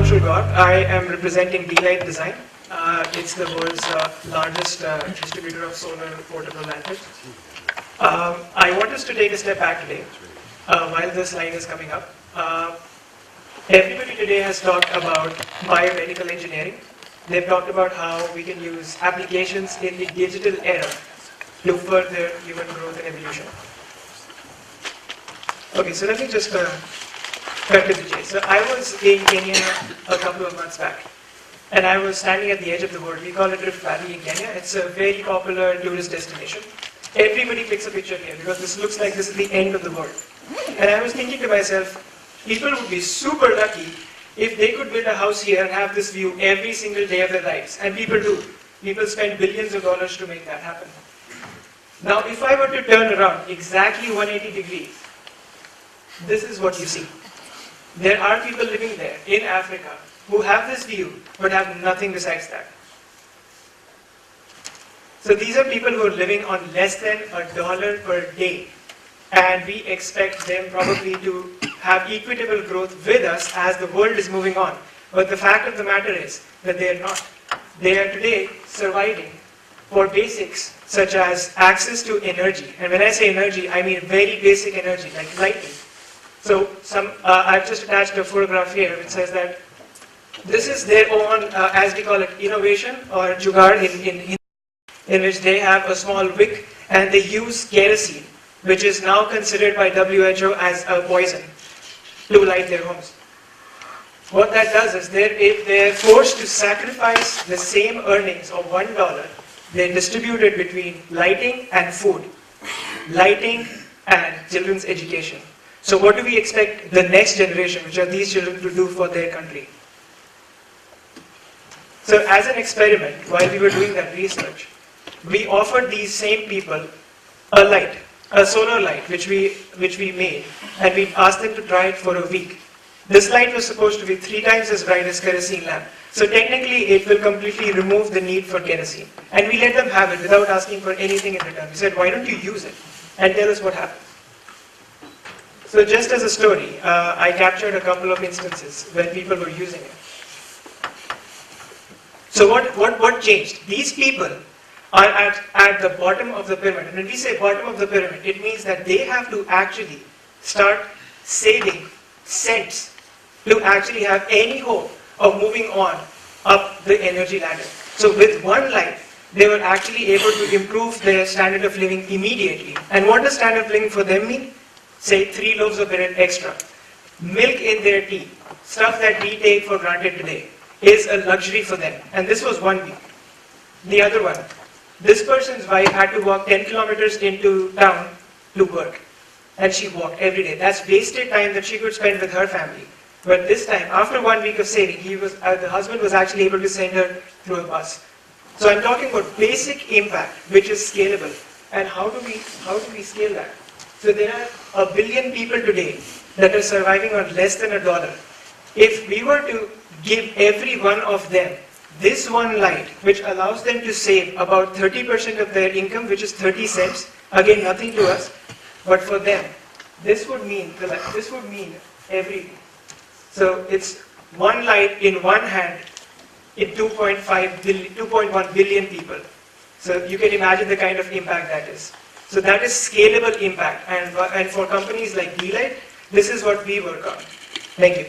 Anshul Gaur. I am representing D-Light Design. It's the world's largest distributor of solar portable lanterns. I want us to take a step back today while this line is coming up. Everybody today has talked about biomedical engineering. They've talked about how we can use applications in the digital era to further human growth and evolution. Okay, so let me just cut to the chase. So I was in Kenya a couple of months back, and I was standing at the edge of the world. We call it Rift Valley in Kenya. It's a very popular tourist destination. Everybody takes a picture here because this looks like this is the end of the world. And I was thinking to myself, people would be super lucky if they could build a house here and have this view every single day of their lives. And people do. People spend billions of dollars to make that happen. Now, if I were to turn around exactly 180 degrees, this is what you see. There are people living there in Africa who have this view but have nothing besides that. So these are people who are living on less than $1 per day, and we expect them probably to have equitable growth with us as the world is moving on. But the fact of the matter is that they are not. They are today surviving for basics such as access to energy. And when I say energy, I mean very basic energy like lighting. So I've just attached a photograph here which says that this is their own, as we call it, innovation or jugaad in which they have a small wick and they use kerosene, which is now considered by WHO as a poison, to light their homes. What that does is if they're forced to sacrifice the same earnings of $1, they distribute it between lighting and food, lighting and children's education. So what do we expect the next generation, which are these children, to do for their country? So as an experiment, while we were doing that research, we offered these same people a light, a solar light, which we made, and we asked them to try it for a week. This light was supposed to be 3 times as bright as kerosene lamp. So technically, it will completely remove the need for kerosene. And we let them have it without asking for anything in return. We said, why don't you use it? And tell us what happened. So just as a story, I captured a couple of instances when people were using it. So what changed? These people are at the bottom of the pyramid. And when we say bottom of the pyramid, it means that they have to actually start saving cents to actually have any hope of moving on up the energy ladder. So with one light, they were actually able to improve their standard of living immediately. And what does standard of living for them mean? Say 3 loaves of bread extra. Milk in their tea, stuff that we take for granted today, is a luxury for them. And this was 1 week. The other one, this person's wife had to walk 10 kilometers into town to work. And she walked every day. That's wasted time that she could spend with her family. But this time, after 1 week of saving, the husband was actually able to send her through a bus. So I'm talking about basic impact, which is scalable. And how do we scale that? So there are 1 billion people today that are surviving on less than $1. If we were to give every one of them this one light, which allows them to save about 30% of their income, which is 30 cents, again nothing to us, but for them, this would mean everything. So it's one light in one hand in 2.1 billion people. So you can imagine the kind of impact that is. So that is scalable impact, and for companies like D-Light, this is what we work on. Thank you.